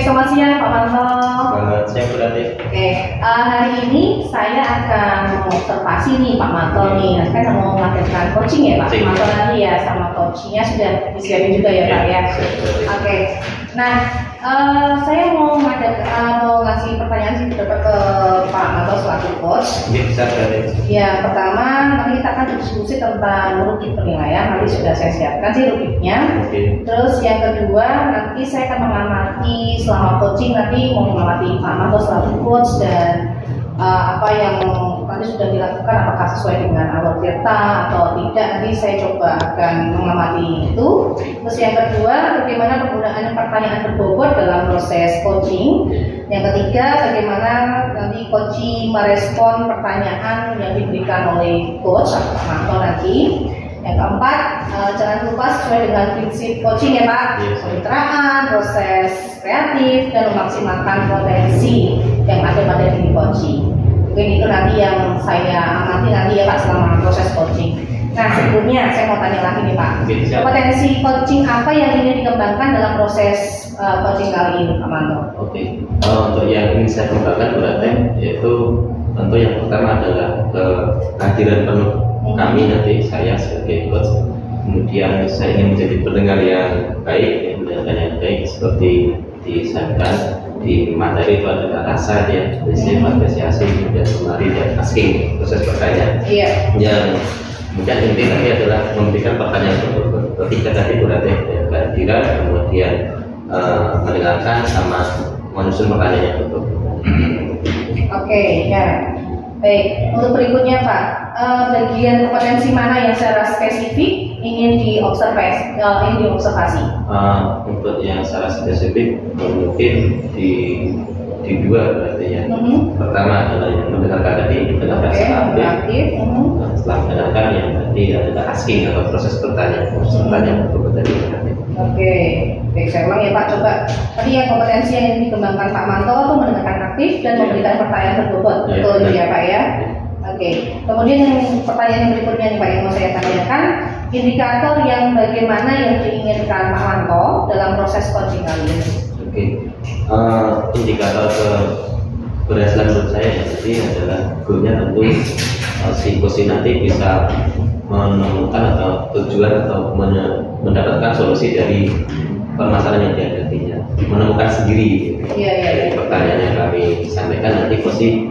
selamat siang Pak Manto. Selamat siang berarti. Hari ini saya akan mengobservasi nih Pak Manto nih, kan mau melakukan coaching ya Pak Manto nanti ya, sama coachingnya sudah disiapin juga ya Pak ya. Nah saya mau ngasih pertanyaan sih ke Pak Manto selaku coach. Bisa berarti. Ya, pertama nanti kita akan diskusi tentang rubrik penilaian, nanti sudah saya siapkan sih rubriknya. Terus yang kedua nanti saya akan mengamati selama coaching, nanti mau mengamati Pak Manto selaku coach dan apa yang nanti sudah dilakukan apakah sesuai dengan alur tirta atau tidak, nanti saya coba akan mengamati itu. Terus yang kedua bagaimana penggunaan pertanyaan berbobot dalam proses coaching. Yang ketiga bagaimana nanti coaching merespon pertanyaan yang diberikan oleh coach atau Pak Manto nanti. Yang keempat jangan lupa sesuai dengan prinsip coaching ya Pak, kemitraan, proses kreatif dan memaksimalkan potensi yang ada pada diri coaching. Mungkin itu nanti yang saya amati nanti ya Pak selama proses coaching. Nah sebelumnya saya mau tanya lagi nih Pak, potensi coaching apa yang ingin dikembangkan dalam proses coaching kali ini Pak Manto? Untuk yang ingin saya kembangkan berarti yaitu tentu yang pertama adalah kehadiran penuh kami nanti, saya sebagai coach. Kemudian saya ingin menjadi pendengar yang baik, mendengarkan yang baik seperti disampaikan di materi itu adalah rasa ya, prinsip apresiasi dan kemari dan asking, proses pertanyaan. Yang kemudian inti tadi adalah memberikan pertanyaan berbobot. Ketiga tadi berarti kehadiran, kemudian mendengarkan sama menyusun pertanyaan yang berbobot. Ya. Baik, untuk berikutnya Pak, bagian kompetensi mana yang secara spesifik ingin diobservasi? Untuk yang secara spesifik mungkin di dua berarti ya. Pertama adalah yang mendengarkan tadi, mendengarkan secara aktif. Setelah mendengarkan yang tadi adalah asking atau proses pertanyaan berbobot tadi. Baik, saya ulang ya Pak, coba tadi yang kompetensi yang ingin dikembangkan Pak Manto itu mendengarkan aktif dan memberikan pertanyaan berbobot, betul ya Pak ya? Kemudian yang pertanyaan yang berikutnya nih Pak yang mau saya tanyakan, indikator yang bagaimana yang diinginkan Pak Manto dalam proses coaching kali ini? Indikator keberhasilan menurut saya jadi adalah goalnya tentu si coach nanti bisa menemukan atau tujuan atau mendapatkan solusi dari permasalahan yang dihadapinya, menemukan sendiri. Pertanyaan yang kami sampaikan nanti pasti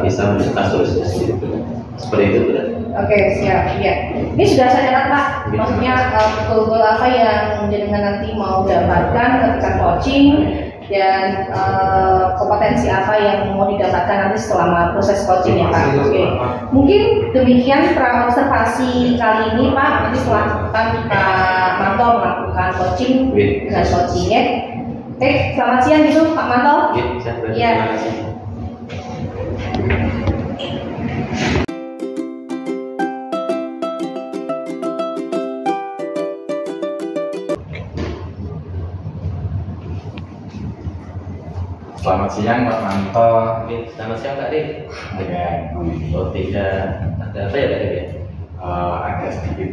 bisa menemukan solusinya sendiri. Seperti itu berarti. Siap. Ini sudah saya catat Pak. Maksudnya goal apa yang jenengan nanti mau dapatkan ketika coaching dan kompetensi apa yang mau didapatkan nanti selama proses coaching ya Pak. Mungkin demikian observasi kali ini Pak. Nanti setelah Pak Manto melakukan coaching dengan coachingnya. Selamat siang gitu Pak Manto. Terima kasih. Selamat siang Pak Manto. Selamat siang Kak Dik. Tidak ada apa ya Kak Dik? Ada sedikit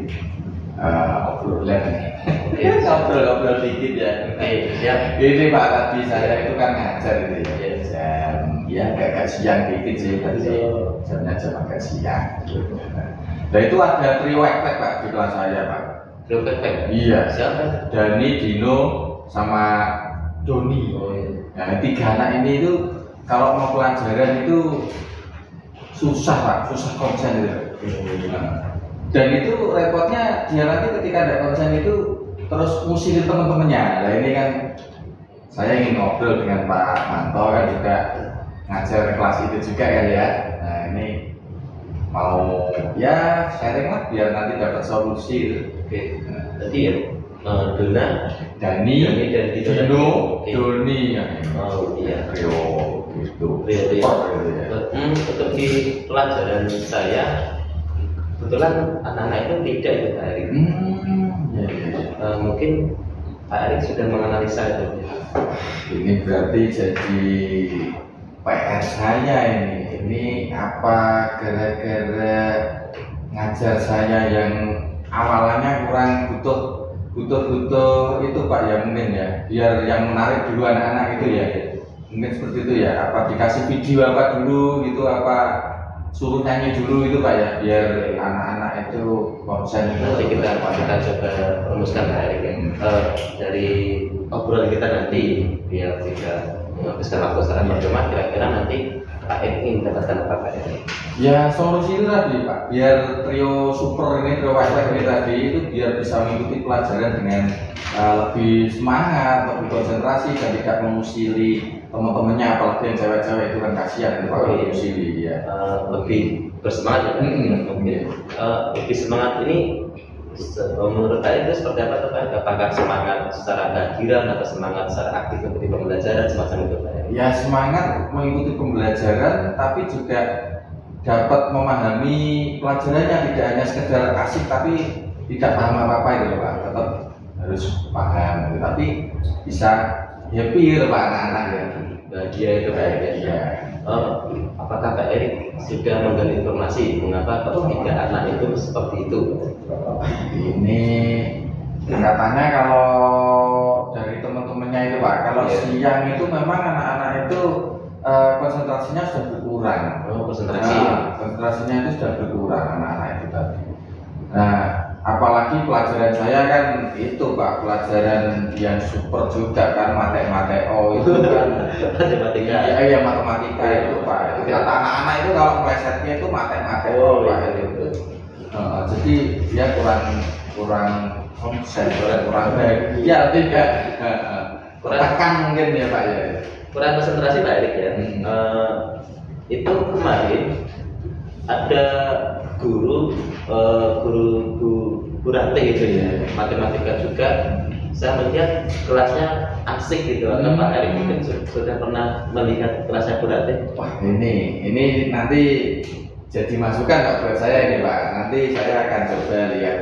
obrolan. Ngobrol sedikit ya. Siap. Ini Pak, tadi saya itu kan ngajar itu ya, agak siang dikit sih, berarti jamnya jam agak siang. Nah itu ada triwek Pak di kelas saya Pak. Triwek? Iya. Siapa? Dani, Dino, sama Doni. Nah, tiga anak ini itu kalau mau pelajaran itu susah Pak, susah konsen gitu. Dan itu repotnya dia nanti ketika ada konsen itu terus ngusilin teman-temannya. Nah ini kan saya ingin ngobrol dengan Pak Manto kan juga ngajar kelas itu juga kan ya. Nah ini mau ya sharing lah biar nanti dapat solusi. Jadi ya Dona, Dani, Dino, Doni ya. Rio gitu. Untuk di pelajaran saya kebetulan anak-anak itu tidak ya Pak Erik. Mungkin Pak Erik sudah menganalisa itu. Ini berarti jadi PR saya ini apa gara-gara ngajar saya yang awalnya kurang butuh butuh itu Pak ya mungkin ya, biar yang menarik dulu anak-anak itu ya, mungkin seperti itu ya. Apa dikasih video apa dulu gitu, apa suruh nyanyi dulu itu Pak ya, biar anak-anak itu konsen. Nanti kita coba rumuskan dari obrolan kita nanti, biar tidak menghabiskan waktu secara berjamaah. Kira-kira nanti Pak ingin mendapatkan apa Pak? Ya solusi itu tadi Pak, biar trio super ini, trio wifi ini tadi itu biar bisa mengikuti pelajaran dengan lebih semangat, lebih konsentrasi dan tidak mengusili teman-temannya, apalagi yang cewek-cewek itu kan kasihan itu Pak, mengusili ya. Lebih bersemangat ya. Lebih semangat ini menurut saya itu seperti apa tuh Pak? Apakah semangat secara kehadiran atau semangat secara aktif mengikuti pembelajaran semacam itu Pak? Ya semangat mengikuti pembelajaran, tapi juga dapat memahami pelajarannya, tidak hanya sekedar asik tapi tidak paham apa-apa itu Pak, tetap harus paham, tapi bisa happy gitu Pak anak-anak ya. Bahagia itu Pak ya. Apakah Pak Erik sudah menggali informasi mengapa ketiga anak itu seperti itu? Ini katanya kalau dari teman-temannya itu Pak, kalau siang itu memang anak-anak itu konsentrasinya sudah berkurang. Konsentrasinya itu sudah berkurang anak-anak itu tadi. Nah, apalagi pelajaran saya kan itu Pak, pelajaran yang super juga kan, matematika itu kan. Matematika. Iya, matematika itu Pak. Kata anak-anak itu kalau melesetnya itu matematika Pak itu. Jadi dia kurang konsen, kurang bahagia, tidak tekan mungkin ya Pak ya. Kurang konsentrasi Pak Erik ya. Itu kemarin ada guru Rante gitu ya, matematika juga. Saya melihat kelasnya asik gitu. Pak Erik mungkin sudah pernah melihat kelasnya Bu Rante? Wah ini nanti jadi masukan Pak buat saya ini Pak. Nanti saya akan coba lihat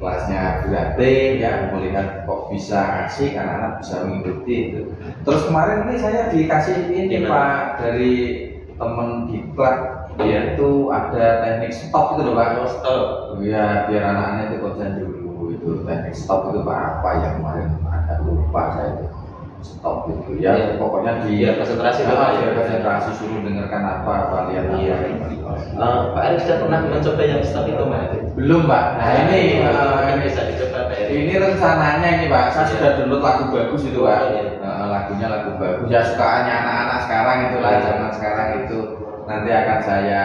kelasnya Bu Rante ya, melihat kok bisa asik, anak-anak bisa mengikuti itu. Terus kemarin ini saya dikasih ini Pak dari temen diklat, itu ada teknik stop itu loh Pak. Stop. Ya biar anak-anak itu konsen dulu, itu teknik stop itu Pak, apa yang kemarin agak lupa saya itu. Stop itu ya, pokoknya biar konsentrasi biar konsentrasi, suruh dengarkan apa lihat Pak Erik sudah pernah mencoba yang stop itu Pak? Belum Pak. Nah ini bisa dicoba Pak Erik. Ini rencananya ini Pak, saya sudah download lagu bagus itu Pak. Lagunya lagu bagus ya, sukaannya anak-anak sekarang itulah, zaman sekarang itu. Nanti akan saya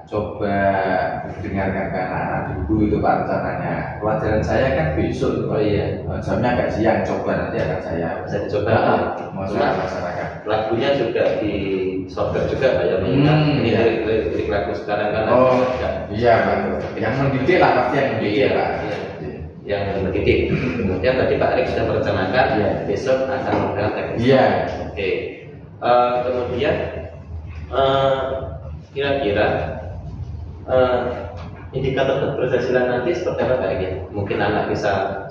coba dengarkan ke anak-anak dulu itu Pak rencananya. Pelajaran saya kan besok itu Pak. Jamnya agak siang, coba nanti akan saya bisa dicoba. Mau saya masyarakat. Lagunya juga di software juga Pak ya. Ini dari lagu sekarang kan. Iya Pak. Yang mendidik lah pasti yang mendidik Pak. Yang mendidik. Kemudian tadi Pak Erik sudah merencanakan besok akan menggunakan teknik. Iya. Oke. Kemudian kira-kira indikator keberhasilan nanti seperti apa Pak Erik? Mungkin anak bisa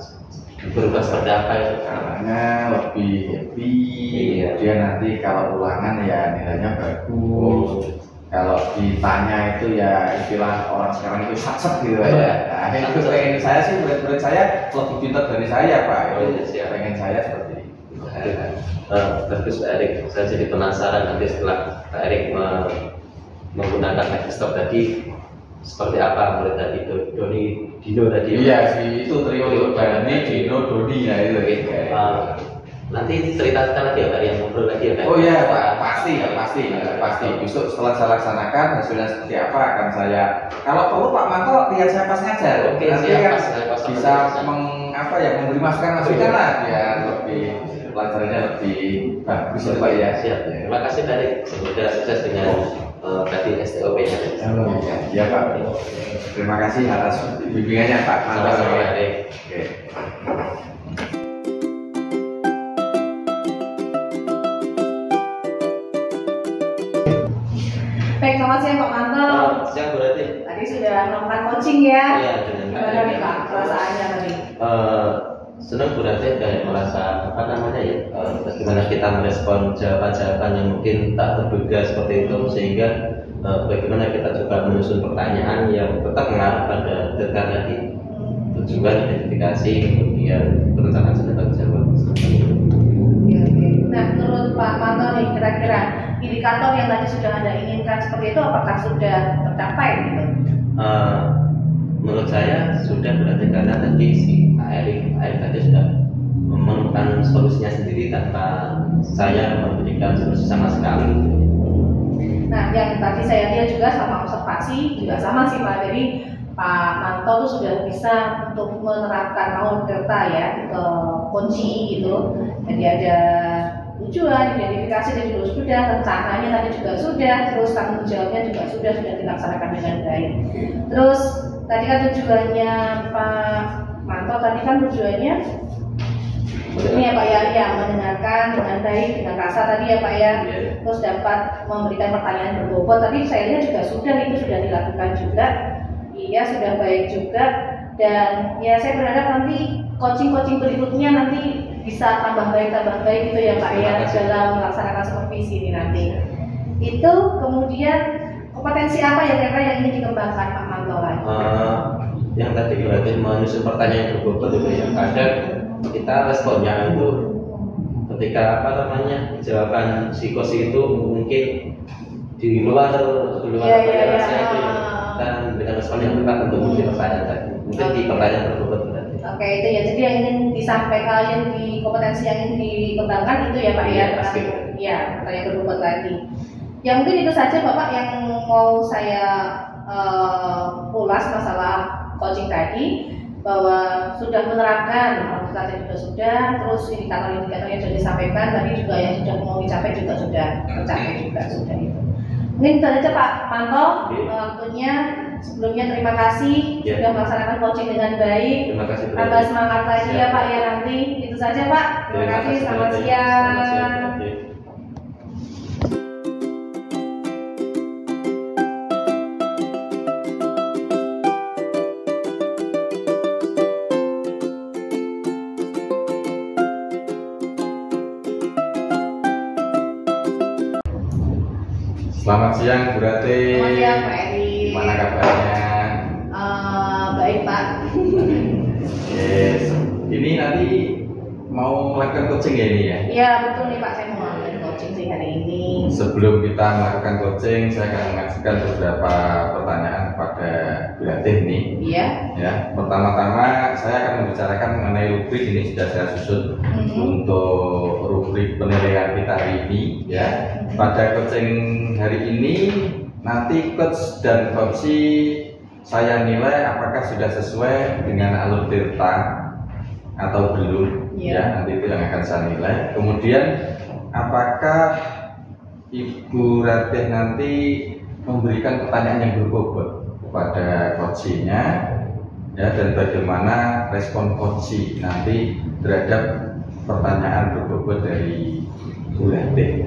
berubah seperti apa itu? Anaknya lebih happy, dia nanti kalau ulangan ya nilainya bagus. Kalau ditanya itu ya istilah orang sekarang itu sakset gitu ya. Nah, itu pengen saya sih, murid-murid saya lebih pintar dari saya Pak. Pengen saya seperti itu. Bagus Pak Erik, saya jadi penasaran nanti setelah Pak Erik menggunakan teknik stop tadi seperti apa murid tadi Dino tadi. Iya sih, itu trio Dani, Dino, Doni ya itu. Nanti ceritakan lagi ya Pak, yang ngobrol lagi ya Pak. Oh iya Pak, pasti. Besok setelah saya laksanakan hasilnya seperti apa akan saya. Kalau perlu Pak Manto lihat saya pas ngajar. Oke, nanti siap, kan bisa memberi masukan lah biar lebih pelajarannya lebih bagus ya Pak ya. Siap. Terima kasih Pak Erik, semoga sukses dengan tadi STOP-nya. Iya Pak. Terima kasih atas bimbingannya Pak. Sama-sama Pak Erik. Baik, selamat siang Pak Manto. Siang Bu Rati. Tadi sudah melakukan coaching ya? Iya, gimana nih Pak perasaannya tadi? Senang Bu Rati kayak merasa apa namanya ya, bagaimana kita merespon jawaban-jawaban yang mungkin tak terduga seperti itu, sehingga bagaimana kita coba menyusun pertanyaan yang tetap mengarah pada detail tadi. Itu tujuan, identifikasi, kemudian perencanaan sudah terjawab. Nah, menurut Pak Manto nih, kira-kira indikator yang tadi sudah Anda inginkan seperti itu apakah sudah tercapai gitu? Menurut saya sudah, berarti karena tadi si Pak Erik tadi sudah menemukan solusinya sendiri tanpa saya memberikan solusi sama sekali. Nah, yang tadi saya lihat juga sama observasi juga sama sih Pak, jadi Pak Manto tuh sudah bisa untuk menerapkan Alur Tirta ya ke kunci gitu. Jadi ada tujuan, identifikasi dan juga sudah, rencananya tadi juga sudah, terus tanggung jawabnya juga sudah dilaksanakan dengan baik. Terus tadi kan tujuannya Pak Manto tadi kan tujuannya ini ya Pak ya, mendengarkan dengan baik, dengan rasa tadi ya Pak ya, terus dapat memberikan pertanyaan berbobot. Tadi saya lihat juga sudah, itu sudah dilakukan juga, iya sudah baik juga. Dan ya saya berharap nanti coaching berikutnya nanti bisa tambah baik gitu ya Pak ya dalam melaksanakan supervisi ini nanti. Itu kemudian kompetensi apa ya kira-kira yang ingin dikembangkan Pak Manto lagi? Yang tadi berarti menyusun pertanyaan berbobot itu ya, kadang kita responnya itu ketika jawaban psikosi itu mungkin di luar bayangan itu dan dengan respon yang tepat untuk menjawab pertanyaan tadi, mungkin di pertanyaan berbobot berarti. Oke, itu ya, jadi yang ingin disampaikan, yang di kompetensi yang ingin dikembangkan itu ya Pak ya, pasti. Ya, pertanyaan berbobot lagi. Ya mungkin itu saja Bapak yang mau saya ulas masalah coaching tadi, bahwa sudah menerapkan tadi juga sudah, terus indikator-indikator yang sudah disampaikan tadi juga yang sudah mau dicapai juga sudah tercapai juga sudah itu. Mungkin itu saja Pak Manto, waktunya. Sebelumnya terima kasih sudah melaksanakan coaching dengan baik. Terima kasih. Tambah semangat lagi ya Pak ya nanti. Itu saja Pak. Terima kasih. Selamat siang. Selamat siang Bu Rati. Selamat siang Pak Eri. Gimana kabarnya? Baik Pak. Yes. Ini nanti mau melakukan coaching ya ini ya? Iya betul nih Pak, saya mau melakukan coaching sih hari ini. Sebelum kita melakukan coaching, saya akan mengajukan beberapa pertanyaan kepada Bu Rati ini. Iya. Ya, pertama-tama saya akan membicarakan mengenai rubrik ini sudah saya susun untuk rubrik penilaian kita hari ini ya. Pada coaching hari ini nanti coach dan coachi saya nilai apakah sudah sesuai dengan Alur Tirta atau belum ya, nanti itu yang akan saya nilai. Kemudian apakah Ibu Ratih nanti memberikan pertanyaan yang berbobot kepada coachinya ya, dan bagaimana respon coachi nanti terhadap pertanyaan berbobot dari Bu Ratih.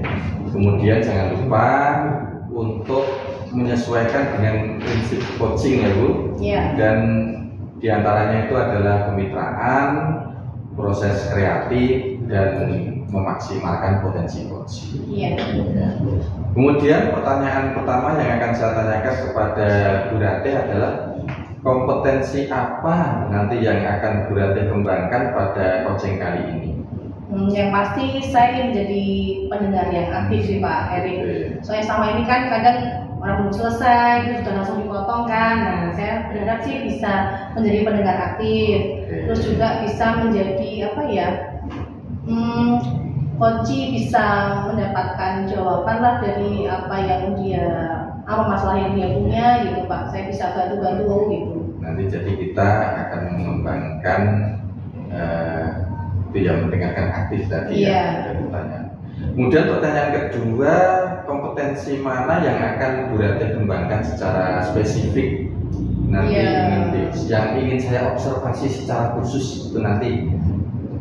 Kemudian jangan lupa untuk menyesuaikan dengan prinsip coaching ya Bu. Dan diantaranya itu adalah kemitraan, proses kreatif, dan memaksimalkan potensi coaching. Ya. Kemudian pertanyaan pertama yang akan saya tanyakan kepada Bu Ratih adalah kompetensi apa nanti yang akan Bu Ratih kembangkan pada coaching kali ini? Yang pasti saya ingin menjadi pendengar yang aktif sih Pak Erik. Soalnya sama ini kan kadang orang belum selesai itu sudah langsung dipotong kan. Nah saya berharap sih bisa menjadi pendengar aktif, terus juga bisa menjadi apa ya, coachi bisa mendapatkan jawaban lah dari apa masalah yang dia punya gitu Pak. Saya bisa bantu gitu. Nanti jadi kita akan mengembangkan itu yang mendengarkan aktif tadi ya, pertanyaan. Kemudian pertanyaan kedua, kompetensi mana yang akan Bu Ratih kembangkan secara spesifik nanti yang ingin saya observasi secara khusus itu nanti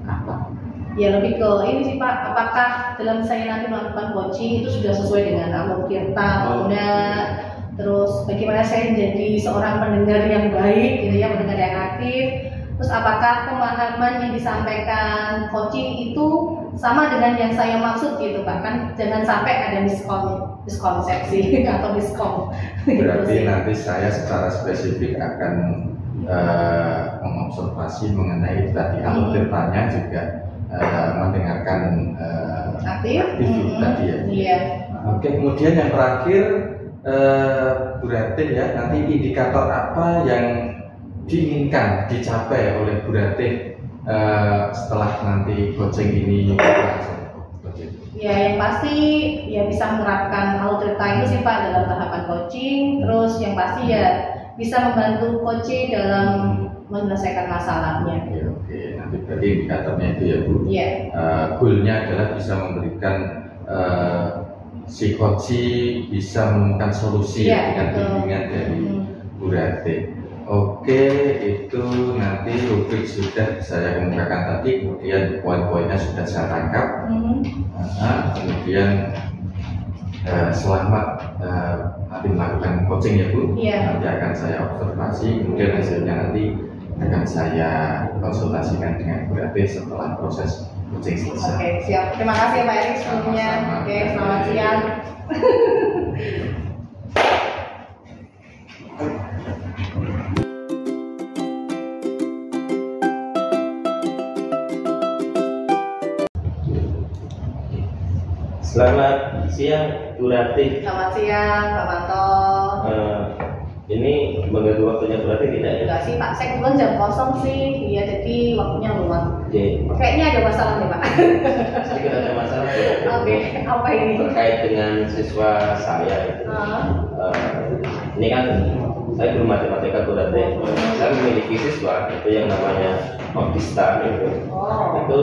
apa? Ya lebih ke ini sih Pak, apakah dalam saya nanti melakukan coaching itu sudah sesuai dengan Alur Tirta atau enggak? Terus bagaimana saya menjadi seorang pendengar yang baik gitu ya, pendengar yang aktif? Terus apakah pemahaman yang disampaikan coaching itu sama dengan yang saya maksud gitu Pak? Kan jangan sampai ada miskonsepsi atau miskom. Berarti nanti saya secara spesifik akan mengobservasi mengenai tadi algoritmanya juga mendengarkan aktif tadi ya. Iya. Oke, kemudian yang terakhir Bu Ratih ya, nanti indikator apa yang diinginkan dicapai oleh Bu Ratih setelah nanti coaching ini berlangsung? Ya, yang pasti ya bisa menerapkan algoritma itu sih Pak dalam tahapan coaching. Terus yang pasti ya bisa membantu coaching dalam menyelesaikan masalahnya. Oke, nanti berarti indikatornya itu ya Bu. Iya. Goalnya adalah bisa memberikan si coaching bisa menemukan solusi dengan bimbingan dari Bu Ratih. Oke, itu nanti rubrik sudah saya kemukakan tadi, kemudian poin-poinnya sudah saya tangkap. Kemudian selamat nanti melakukan coaching ya Bu. Nanti akan saya observasi, kemudian hasilnya nanti akan saya konsultasikan dengan Bu Ratih setelah proses coaching selesai. Oke, siap. Terima kasih Pak Erik sebelumnya. Oke, selamat siang. Selamat siang Bu Ratih. Selamat siang Pak Manto. Ini mengganggu waktunya Bu Ratih tidak ya? Enggak sih Pak, saya kebetulan jam kosong sih. Iya, jadi waktunya luang. Oke. Kayaknya ada masalah nih Pak. Sedikit ada masalah Bu Ratih. Oke, apa ini? Terkait dengan siswa saya itu. Ini kan saya guru matematika Bu Ratih. Saya memiliki siswa itu yang namanya autista itu. Itu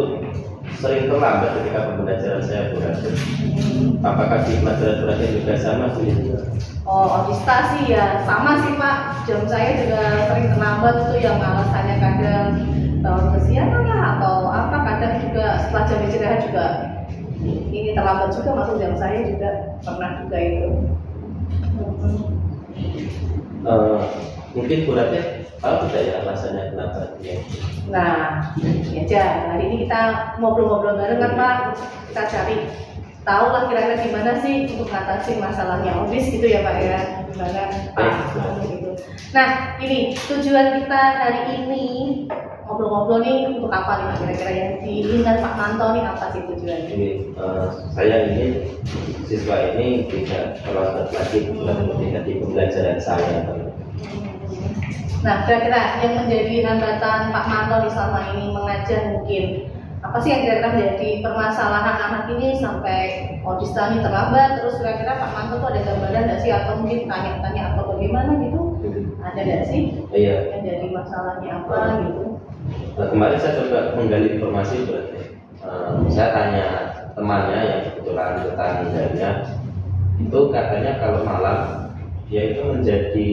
sering terlambat ketika pembelajaran saya Bu Ratih. Apakah di pelajaran Bu Ratih juga sama Bu? Autista sih ya sama sih Pak. Jam saya juga sering terlambat itu yang alasannya kadang kesiangan lah atau apa, kadang juga setelah jam istirahat juga ini terlambat juga masuk jam saya juga pernah juga itu. Mungkin Bu Ratih tahu tidak ya alasannya kenapa dia? Nah, ini aja. Hari ini kita ngobrol-ngobrol bareng kan Pak. Kita cari tahu lah kira-kira gimana sih untuk mengatasi masalahnya obes gitu ya Pak ya. Gimana Pak gitu. Nah, ini tujuan kita hari ini ngobrol-ngobrol nih untuk apa nih kira-kira yang diinginkan Pak Manto nih, apa sih tujuannya? Saya ingin siswa ini tidak terlambat lagi ketika di pembelajaran saya. Nah, kira-kira yang menjadi hambatan Pak Manto di selama ini mengajar mungkin apa sih yang kira-kira menjadi permasalahan anak ini sampai autista ini terlambat? Terus kira-kira Pak Manto tuh ada gambaran nggak sih atau mungkin tanya-tanya atau bagaimana gitu? Ada nggak sih? Iya. Yang jadi masalahnya apa gitu? Nah, kemarin saya coba menggali informasi berarti. Saya tanya temannya yang kebetulan tetangganya itu katanya kalau malam dia itu menjadi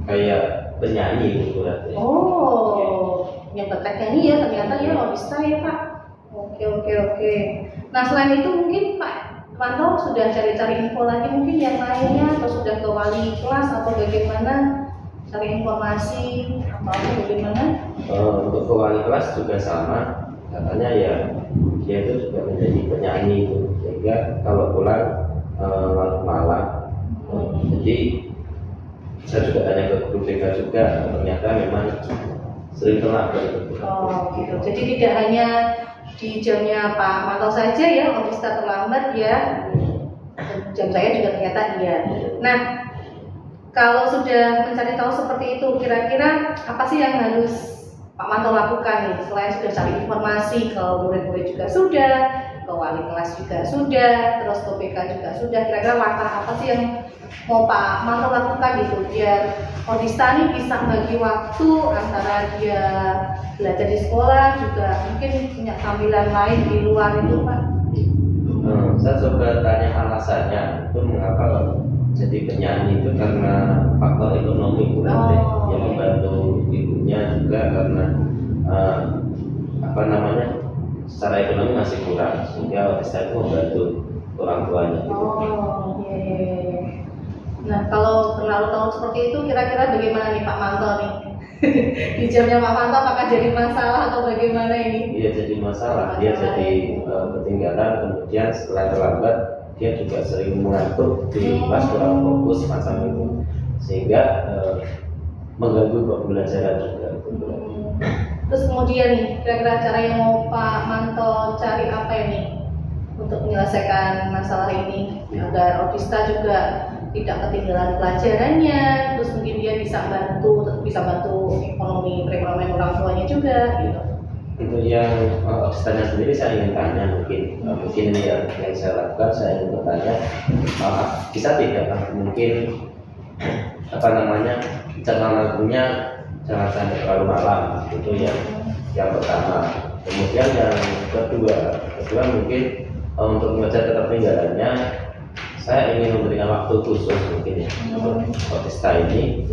kayak penyanyi berarti. Yang berteknik ya ternyata ya autista ya Pak. Oke. Nah selain itu mungkin Pak Manto sudah cari-cari info lagi mungkin yang lainnya atau sudah ke wali kelas atau bagaimana cari informasi atau bagaimana? Untuk ke wali kelas juga sama, katanya ya dia itu juga menjadi penyanyi itu, sehingga kalau pulang malam. Jadi saya juga tanya ke guru BK juga, ternyata memang sering terlambat. Gitu. Jadi tidak hanya di jamnya Pak Manto saja ya autista terlambat ya. Jam saya juga ternyata iya. Nah, kalau sudah mencari tahu seperti itu, kira-kira apa sih yang harus Pak Manto lakukan nih? Selain sudah cari informasi ke murid-murid juga sudah, ke wali kelas juga sudah, terus ke BK juga sudah. Kira-kira langkah apa sih yang mau Pak Manto lakukan gitu biar autista ini bisa bagi waktu antara dia belajar di sekolah juga mungkin punya sambilan lain di luar itu Pak? Saya coba tanya alasannya itu mengapa jadi penyanyi itu karena faktor ekonomi berarti yang membantu ibunya juga karena secara ekonomi masih kurang sehingga autista itu membantu orang tuanya. Iya. Nah kalau terlalu tahu seperti itu kira-kira bagaimana nih Pak Manto nih? Di jamnya Pak Manto apakah jadi masalah atau bagaimana ini? Iya jadi masalah, dia jadi ketinggalan, kemudian setelah terlambat dia juga sering mengantuk di kelas kurang fokus macam itu, sehingga mengganggu pembelajaran juga. Terus kemudian nih, kira-kira cara yang mau Pak Manto cari apa ini untuk menyelesaikan masalah ini agar autista juga tidak ketinggalan pelajarannya, terus mungkin dia bisa bantu ekonomi perekonomian orang tuanya juga gitu. Untuk yang autistanya sendiri saya ingin tanya mungkin ini yang saya lakukan, saya ingin bertanya bisa tidak mungkin jadwal malamnya jangan sampai terlalu malam, itu yang pertama. Kemudian yang kedua mungkin untuk mengejar ketertinggalannya saya ingin memberikan waktu khusus mungkin ya untuk autista ini,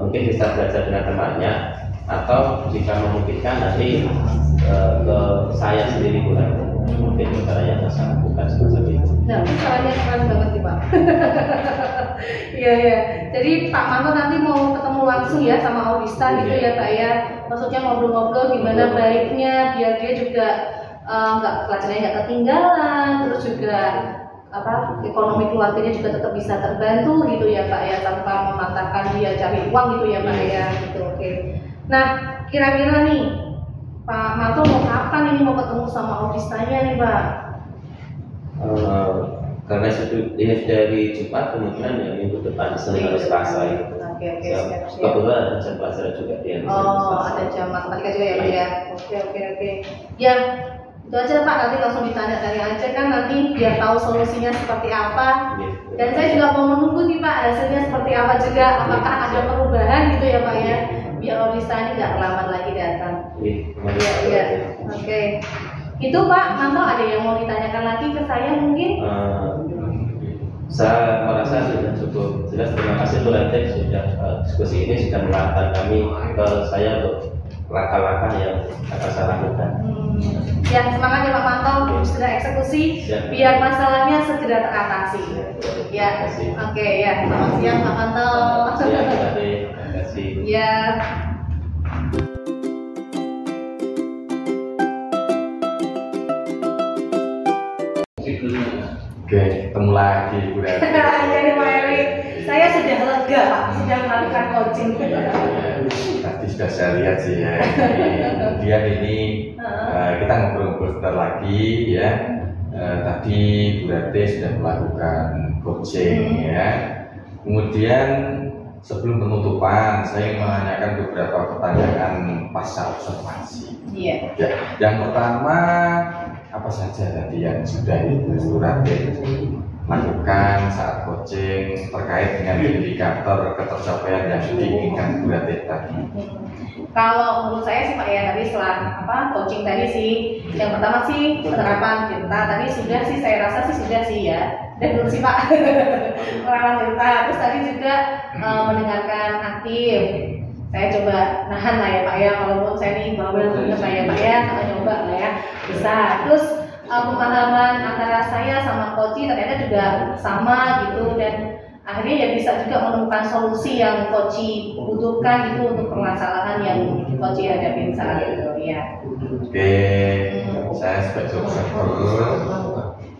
mungkin bisa belajar dengan temannya atau jika memungkinkan nanti ke saya sendiri mungkin cara yang saya lakukan seperti itu. Nah, caranya keren banget nih Pak. Iya. Jadi Pak Manto nanti mau ketemu langsung ya sama autista gitu ya Pak ya. Maksudnya ngobrol-ngobrol gimana baiknya biar dia juga pelajarannya nggak ketinggalan, terus juga ekonomi keluarganya juga tetap bisa terbantu gitu ya Pak ya, tanpa mematahkan dia cari uang gitu ya Pak ya gitu. Oke. Nah, kira-kira nih Pak Manto mau kapan ini mau ketemu sama autistanya nih Pak? Karena ini dari Jumat, kemungkinan ya minggu depan Senin atau Selasa itu. Oke, siap. Kebetulan ada jam pelajaran juga dia. Ada jam matematika juga ya Pak ya. Oke. Ya, itu aja Pak, nanti langsung ditanya-tanya aja kan nanti biar tahu solusinya seperti apa. Dan saya juga mau menunggu nih Pak hasilnya seperti apa juga, apakah ada perubahan gitu ya Pak ya, biar autista ini nggak terlambat lagi datang. Iya. Oke. Itu Pak Manto ada yang mau ditanyakan lagi ke saya mungkin? Saya merasa sudah cukup jelas. Terima kasih Bu Rante sudah diskusi ini sudah mengarahkan kami ke saya untuk langkah-langkah yang akan saya lakukan. Ya, semangat ya Pak Manto, segera eksekusi biar masalahnya segera teratasi. Ya, oke ya. Selamat siang Pak Manto. Terima kasih. Ya. Oke, ketemu lagi Bu Rante. Jadi Pak Erik, saya sudah lega Pak, sudah melakukan coaching. Tadi sudah saya lihat sih ya. Kemudian ini kita ngobrol-ngobrol sebentar lagi ya. Tadi Bu Rante sudah melakukan coaching ya. Kemudian sebelum penutupan, saya ingin menanyakan beberapa pertanyaan pasca observasi. Iya. Ya, yang pertama, apa saja tadi yang sudah Bu Rante lakukan saat coaching terkait dengan indikator ketercapaian yang diinginkan Bu Rante tadi? Kalau menurut saya sih Pak ya, tadi setelah coaching tadi sih, yang pertama sih penerapan cinta tadi sudah sih, saya rasa sih sudah sih ya. Dan belum sih Pak, penerapan cinta. Terus tadi juga mendengarkan aktif. Saya coba nahan lah ya Pak ya, walaupun saya nih bawel banget lah ya Pak ya, kalau nyoba lah ya bisa. Terus pemahaman antara saya sama coach ternyata juga sama gitu, dan akhirnya ya bisa juga menemukan solusi yang coach butuhkan gitu untuk permasalahan yang coach hadapin saat itu ya. Oke, saya sebagai observer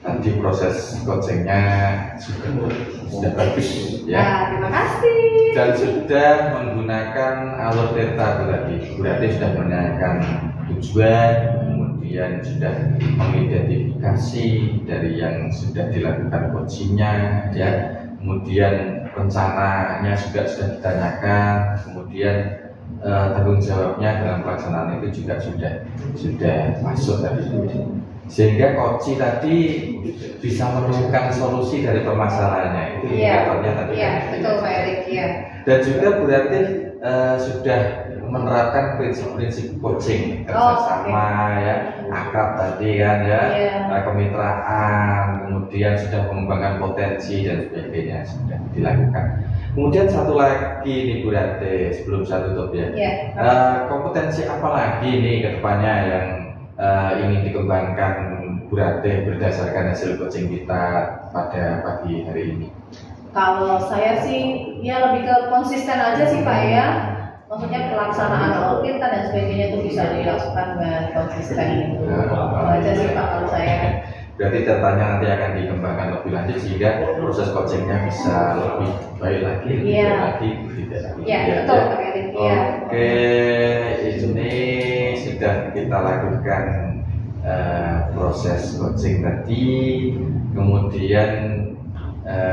tadi proses coachingnya sudah bagus ya. Terima kasih. Dan sudah menggunakan alur theta berarti sudah menanyakan tujuan, kemudian sudah mengidentifikasi dari yang sudah dilakukan coachingnya ya. Kemudian rencananya juga sudah ditanyakan, kemudian tanggung jawabnya dalam pelaksanaan itu juga sudah masuk tadi. Sehingga coach tadi bisa menemukan solusi dari permasalahannya itu indikatornya tadi. Iya, betul Pak Erik ya. Dan juga berarti sudah menerapkan prinsip-prinsip coaching, kerjasama ya, akrab tadi kan ya, kemitraan, kemudian sudah mengembangkan potensi dan sebagainya sudah dilakukan. Kemudian satu lagi nih Bu Rante sebelum saya tutup ya, kompetensi apa lagi nih ke depannya yang ingin dikembangkan Bu Rante berdasarkan hasil coaching kita pada pagi hari ini? Kalau saya sih ya lebih ke konsisten aja sih Pak ya. Maksudnya pelaksanaan kita dan sebagainya itu bisa dilakukan dengan konsisten gitu. Itu aja sih Pak kalau saya. berarti datanya nanti akan dikembangkan lebih lanjut sehingga proses coachingnya bisa lebih baik lagi, lebih baik lagi, tidak lagi. Iya, betul Pak Erik. Oke, ini sudah kita lakukan proses coaching tadi, kemudian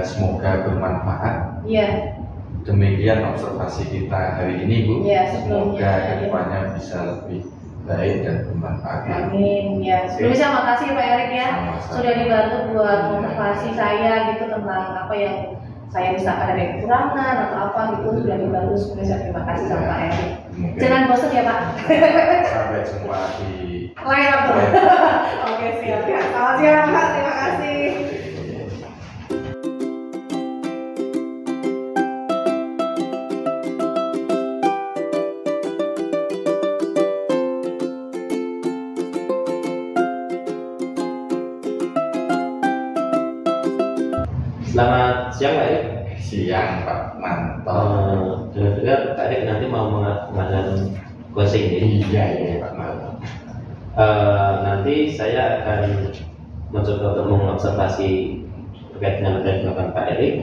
semoga bermanfaat. Iya. Demikian observasi kita hari ini, Bu. Iya, semoga kedepannya bisa lebih baik dan bermanfaat. Amin. Ya, sebelumnya makasih Pak Erik ya, sudah dibantu buat motivasi saya gitu tentang apa yang saya misalkan ada kekurangan atau apa gitu, sudah dibantu. Sebelumnya terima kasih sama Pak Erik. Jangan bosan ya Pak. Sampai jumpa di lain waktu. Oke, siap ya. Selamat siang Pak, terima kasih. Selamat siang Pak Erik. Siang Pak Manto. Dengar-dengar Pak Erik nanti mau mengadakan coaching ini. Iya Pak Manto. Nanti saya akan mencoba untuk mengobservasi terkait dengan apa yang dilakukan Pak Erik.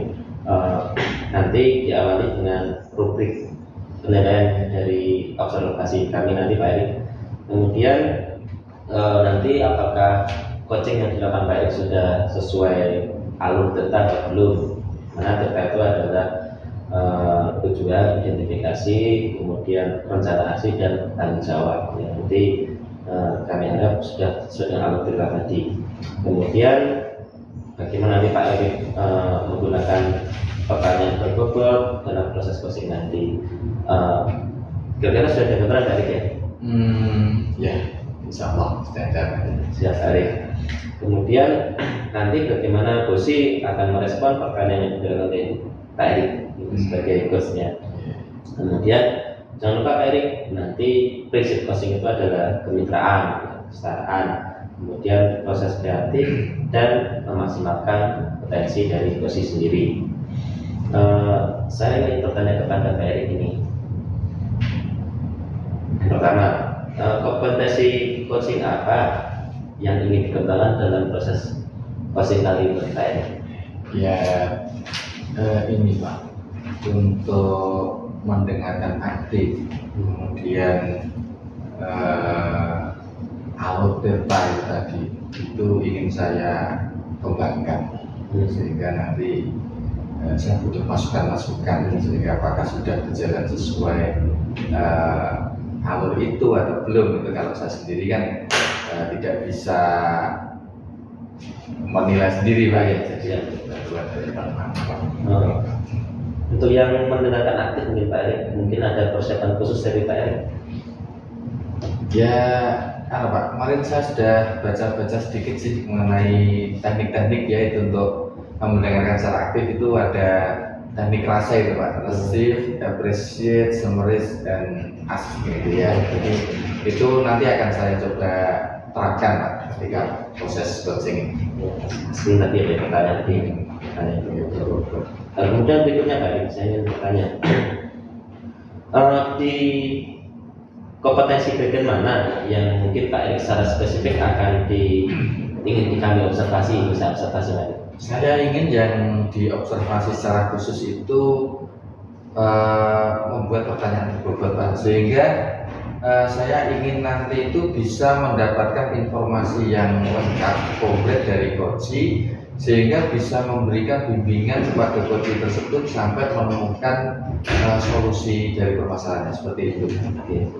Nanti diawali dengan rubrik penilaian dari observasi kami nanti Pak Erik. Kemudian nanti apakah coaching yang dilakukan Pak Erik sudah sesuai alur data atau belum? Mana data itu adalah tujuan, identifikasi, kemudian rencana aksi dan tanggung jawab. Ya, nanti kami harap sudah sesuai dengan alur data tadi. Kemudian bagaimana nanti Pak Erik menggunakan pertanyaan berbobot dalam proses coaching nanti. Kira-kira sudah ada gambaran Pak Erik ya? Ya, insya Allah sudah ada. Siap Pak Erik. Kemudian nanti bagaimana Bosi akan merespon pertanyaan yang dilakukan oleh Pak Erik sebagai coachnya. Kemudian jangan lupa Pak Erik, nanti prinsip coaching itu adalah kemitraan, kesetaraan, kemudian proses kreatif dan memaksimalkan potensi dari Bosi sendiri. Saya ingin bertanya kepada Pak Erik ini. Pertama, kompetensi coaching apa yang ingin dikembangkan dalam proses coaching kali ini Pak Erik? Ya, ini Pak, untuk mendengarkan aktif, kemudian alur data tadi itu ingin saya kembangkan, sehingga nanti saya butuh masukan-masukan sehingga apakah sudah berjalan sesuai alur itu atau belum. Itu kalau saya sendiri kan tidak bisa menilai sendiri Pak ya, jadi dari Untuk yang mendengarkan aktif mungkin Pak Erik, mungkin ada persiapan khusus dari Pak Erik? Ya, Pak, kemarin saya sudah baca-baca sedikit sih mengenai teknik-teknik ya itu untuk mendengarkan secara aktif. Itu ada teknik rasa itu Pak, receive, appreciate, summarize, dan ask gitu ya. Jadi itu nanti akan saya coba terapkan Pak ketika proses coaching ini. Sebelum tadi ada pertanyaan kemudian berikutnya Pak Erik, saya ingin bertanya di kompetensi bagian mana yang mungkin Pak Erik secara spesifik akan ingin kami observasi, bisa observasi Pak Erik? Saya ingin yang diobservasi secara khusus itu membuat pertanyaan berbobot Pak, sehingga saya ingin nanti itu bisa mendapatkan informasi yang lengkap, komplit dari coach, sehingga bisa memberikan bimbingan kepada coach tersebut sampai menemukan solusi dari permasalahannya seperti itu.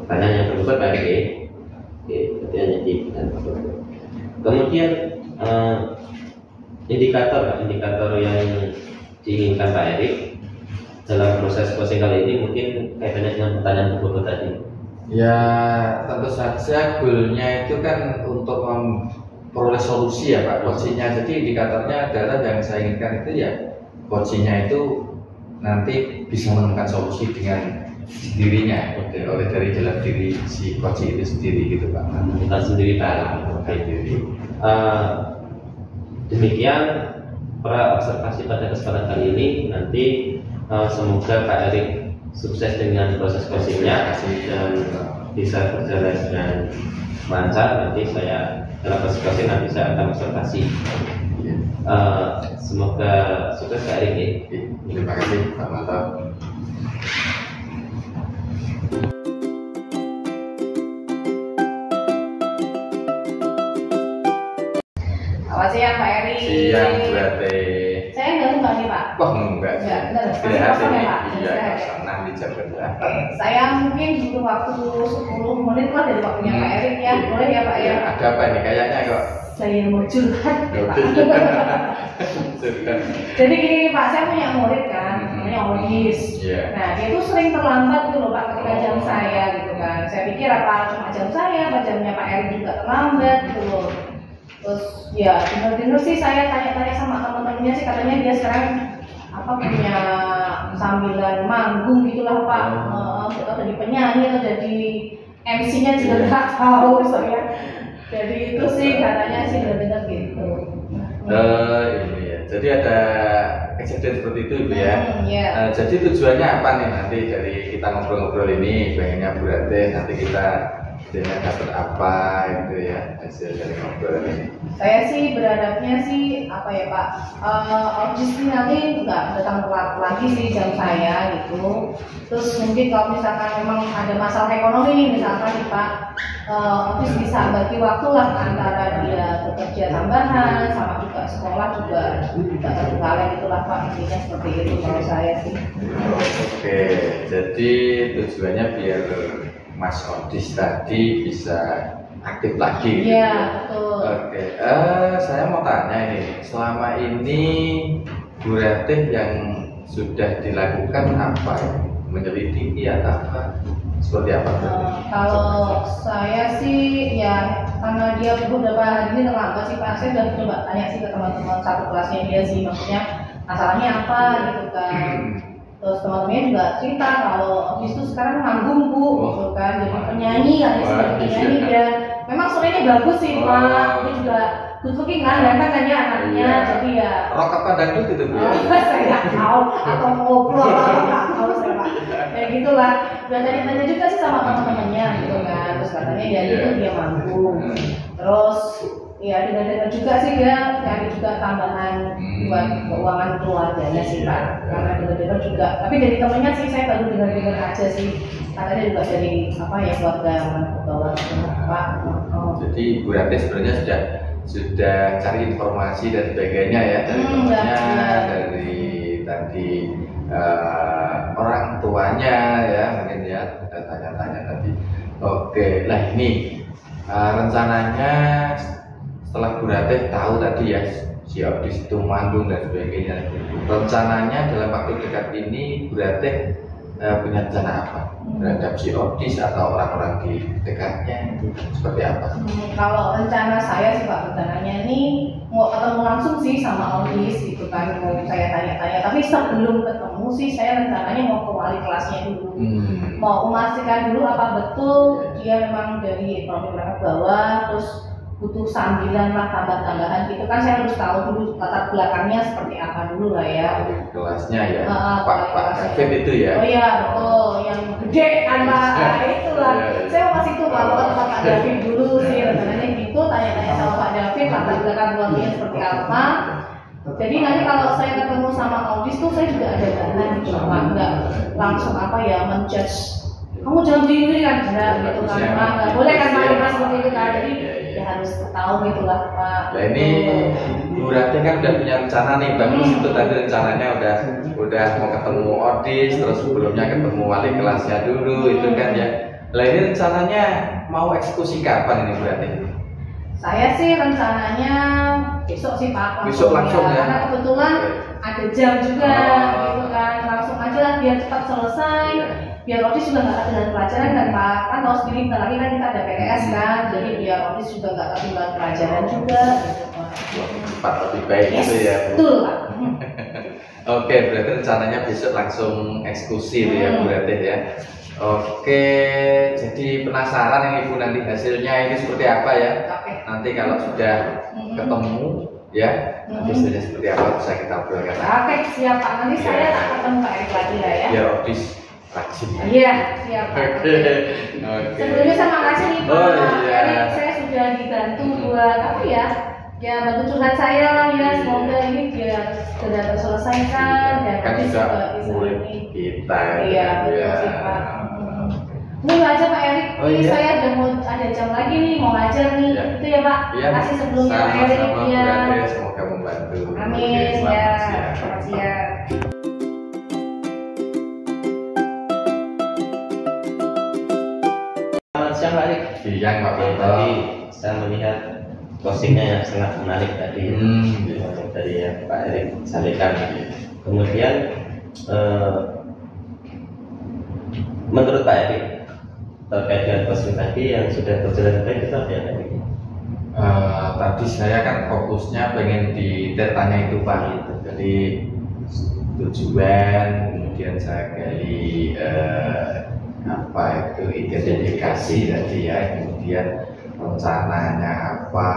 Pertanyaan yang berbobot Pak Erik. Pertanyaan yang berbobot. Kemudian indikator yang diinginkan Pak Erik dalam proses coaching kali ini mungkin kaitannya dengan pertanyaan berbobot tadi. Ya, tentu saja goalnya itu kan untuk memperoleh solusi ya Pak, coachingnya. Jadi indikatornya adalah yang saya inginkan itu ya coachingnya itu nanti bisa menemukan solusi dengan sendirinya, oleh dari jalan diri si coach itu sendiri gitu Pak. Kita sendiri Pak. Demikian observasi pada kesempatan kali ini. Nanti semoga Pak Erik sukses dengan proses coachingnya dan bisa berjalan dengan lancar, nanti saya dalam konsultasi nanti saya akan observasi. Semoga sukses hari ini. Terima kasih Pak Manto. Selamat siang Pak Eri. Siang berarti. Saya nggak lupa nih Pak. Wah enggak. Benar. Sehat ini. Pak. Iya, senang di jam berapa? Saya mungkin butuh waktu 10 menit lah dari waktunya Pak Eri ya. Boleh ya Pak ya? Ada apa nih kayaknya kok? Saya mau curhat Pak. Curhat. Jadi gini nih Pak, saya punya murid kan, namanya Odis. Nah dia tuh sering terlambat gitu loh Pak ketika jam saya gitu kan. Saya pikir apa cuma jam saya, apa jamnya Pak Eri juga terlambat gitu loh. Terus ya bener-bener sih saya tanya-tanya sama teman-temannya sih, katanya dia sekarang apa punya sambilan manggung gitulah Pak, atau jadi penyanyi atau jadi MC-nya juga nggak tahu saya. Jadi itu sih katanya sih benar-benar gitu. Ini ya. Jadi ada kejadian seperti itu Ibu ya. Jadi tujuannya apa nih nanti dari kita ngobrol-ngobrol ini, pengennya Bu Ratih nanti kita dapat apa itu ya hasil dari ngobrol ini. Saya sih berharapnya sih apa ya Pak, Odis ini nanti nggak datang telat lagi sih jam saya gitu. Terus mungkin kalau misalkan memang ada masalah ekonomi nih misalkan nih Pak, Odis bisa bagi waktu lah antara dia bekerja tambahan sama juga sekolah juga tidak terkala gitulah Pak, intinya seperti itu kalau saya sih. Oke, jadi tujuannya biar Mas Odis tadi bisa aktif lagi. Iya, betul. Oke, saya mau tanya ini, selama ini Bu Ratih yang sudah dilakukan apa ya? Menyelidiki atau apa? Seperti apa? Kalau saya sih ya karena dia beberapa hari ini terlambat sih Pak, saya udah coba tanya sih ke teman-teman satu kelasnya dia sih, maksudnya masalahnya apa gitu kan. Terus teman-temannya juga cerita kalau Odis itu sekarang manggung Bu, gitu kan, jadi penyanyi kan, sebagai penyanyi dia memang suaranya bagus sih Pak, dia juga good looking kan, ganteng kan ya anaknya, jadi ya rock apa dangdut itu Bu? saya nggak tahu, atau ngobrol nggak tahu saya Pak, kayak gitulah. Udah tanya-tanya juga sih sama teman-temannya gitu kan, terus katanya dia itu dia manggung, terus ya dengar-dengar juga sih dia cari juga tambahan buat keuangan keluarganya sih Pak, karena dengar-dengar juga, tapi dari temennya sih saya baru dengar-dengar aja sih, katanya juga dari apa ya keluarga bawah Pak. Jadi Bu Ratih sebenarnya sudah cari informasi dan sebagainya ya dari temannya, dari tadi orang tuanya ya mungkin ya tanya-tanya tadi. Oke, nah ini rencananya setelah Bu Ratih tahu tadi ya si Odis itu manggung dan sebagainya, rencananya dalam waktu dekat ini Bu Ratih punya rencana apa terhadap si Odis atau orang-orang di dekatnya itu seperti apa? Kalau rencana saya sih Pak, rencananya ini mau ketemu langsung sih sama Odis gitu kan, mau saya tanya-tanya, tapi sebelum ketemu sih saya rencananya mau ke wali kelasnya dulu, mau memastikan dulu apa betul dia memang dari ekonomi menengah bawah, terus butuh sambilan lah tambah-tambahan gitu kan, saya harus tahu dulu latar belakangnya seperti apa dulu lah ya. Kelasnya ya, Pak David itu ya. Oh iya betul, yang gede kan Pak, itulah. Saya mau kasih tuh kalau ke Pak David dulu sih rencananya gitu, tanya-tanya sama Pak David latar belakang keluarganya seperti apa. Jadi nanti kalau saya ketemu sama Odis tuh saya juga ada bahan gitu Pak, nggak langsung apa ya menjudge. Kamu jangan begini kan, gitu kan, nggak boleh kan Pak seperti itu kan. Jadi harus tahu gitulah Pak. Nah ini Bu Ratih kan udah punya rencana nih, bagus itu tadi rencananya udah mau ketemu Odis, terus sebelumnya ketemu wali kelasnya dulu itu kan ya. Nah ini rencananya mau eksekusi kapan ini Bu Ratih? Saya sih rencananya besok sih Pak. Besok langsung ya? Karena kebetulan ada jam juga gitu kan, langsung aja lah biar cepat selesai. Biar Odis juga nggak ketinggalan pelajaran kan Pak, kan tahu sendiri bentar lagi kan kita ada PTS kan, jadi biar Odis juga nggak ketinggalan pelajaran juga gitu Pak. Cepat lebih baik gitu ya Bu. Betul Pak. Oke, berarti rencananya besok langsung eksekusi ya Bu Ratih ya. Oke, jadi penasaran ini Bu nanti hasilnya ini seperti apa ya? Nanti kalau sudah ketemu ya, hasilnya seperti apa bisa kita obrolkan. Oke, siap Pak, nanti saya tak ketemu Pak Erik lagi lah ya. Ya Odis rajin. Iya, siap. Oke. Sebelumnya saya makasih nih Pak. Oh, iya. Jadi saya sudah dibantu buat apa ya? Ya bantu curhat saya lah ya. Semoga ini dia sudah terselesaikan dan Kan nanti juga juga bisa murid ini. kita. Iya, betul sih Pak. Ini aja Pak Erik, Oh, ini iya. saya udah mau ada jam lagi nih, mau ngajar nih. Iya. Itu ya Pak. Iya. Kasih sebelumnya Pak Erik Sama-sama, ya. Bu Ade, semoga membantu. Amin Oke, ya. selamat siang. Selamat siang. Selamat siang Pak Erik. Siang Pak Oke, Manto. tadi saya melihat postingnya yang sangat menarik tadi dari yang Pak Erik sampaikan. Kemudian menurut Pak Erik terkait dengan posting tadi yang sudah berjalan baik itu apa ya Pak Erik? Tadi saya kan fokusnya pengen di tetanya itu Pak. Jadi tujuan, kemudian saya gali apa itu identifikasi tadi ya, kemudian rencananya apa,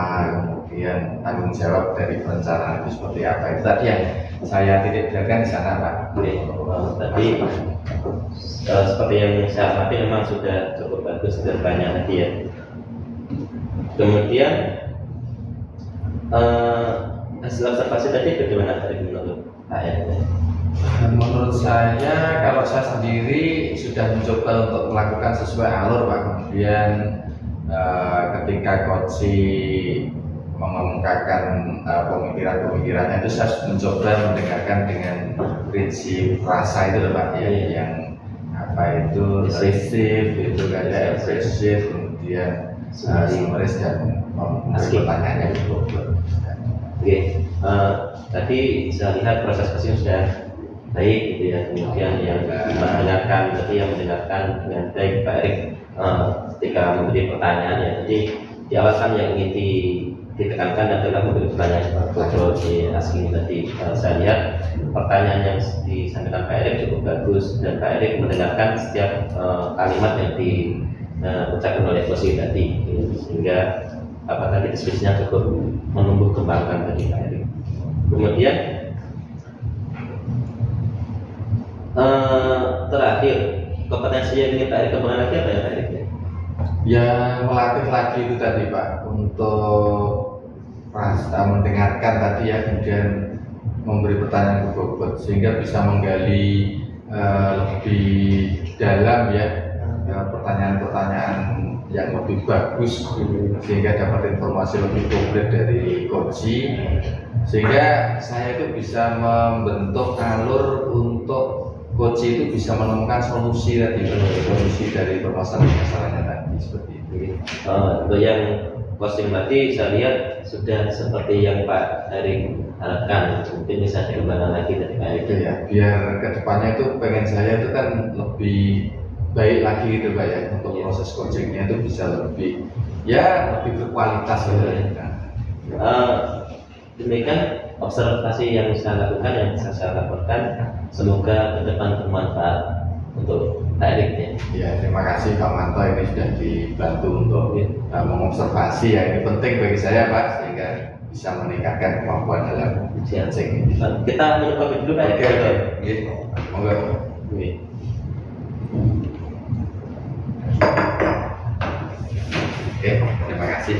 kemudian tanggung jawab dari perencanaan itu seperti apa, itu tadi yang saya titik beratkan di sana Pak. Tadi seperti yang saya amati memang sudah cukup bagus dan banyak tadi ya. Kemudian hasil observasi tadi bagaimana dari menurut Pak Erik? Menurut saya, kalau saya sendiri sudah mencoba untuk melakukan sesuai alur Pak. Kemudian ketika Koci mengemukakan pemikiran-pemikirannya itu saya mencoba mendengarkan dengan prinsip rasa itu loh Pak ya, yang apa itu resistif, itu ada ekspresif, kemudian summaris dan pertanyaannya itu. Oke, tadi saya lihat proses posting sudah baik gitu ya. Kemudian yang mendengarkan, berarti yang mendengarkan dengan baik Pak Erik ketika memberi pertanyaan ya. Jadi di awal kan yang ingin ditekankan adalah memberi pertanyaan seperti asking tadi. Saya lihat pertanyaan yang disampaikan Pak Erik cukup bagus dan Pak Erik mendengarkan setiap kalimat yang diucapkan oleh Koci tadi, sehingga apa tadi diskusinya cukup menumbuh kembangkan tadi Pak Erik. Kemudian terakhir, kompetensi yang ingin Pak Erik kembangkan lagi apa ya Pak Erik? Ya melatih lagi itu tadi Pak, untuk mendengarkan tadi ya, kemudian memberi pertanyaan berbobot sehingga bisa menggali lebih dalam ya, pertanyaan-pertanyaan yang lebih bagus sehingga dapat informasi lebih komplit dari Koci, sehingga saya itu bisa membentuk alur untuk Koci itu bisa menemukan solusi tadi, solusi dari permasalahan-permasalahannya tadi seperti itu. Untuk yang posting tadi saya lihat sudah seperti yang Pak Erik harapkan, mungkin bisa dikembangkan lagi dari Pak Erik. Ya, biar kedepannya itu pengen saya itu kan lebih baik lagi gitu Pak ya, untuk proses coachingnya itu bisa lebih berkualitas gitu. Demikian observasi yang saya lakukan, yang bisa saya laporkan. Semoga ke depan bermanfaat untuk Pak Erik ya. Ya, terima kasih Pak Manto, ini sudah dibantu untuk mengobservasi ya, ini penting bagi saya Pak, sehingga bisa meningkatkan kemampuan dalam coaching. Kita minum kopi dulu Pak Erik. Oke, monggo. Oke, terima kasih.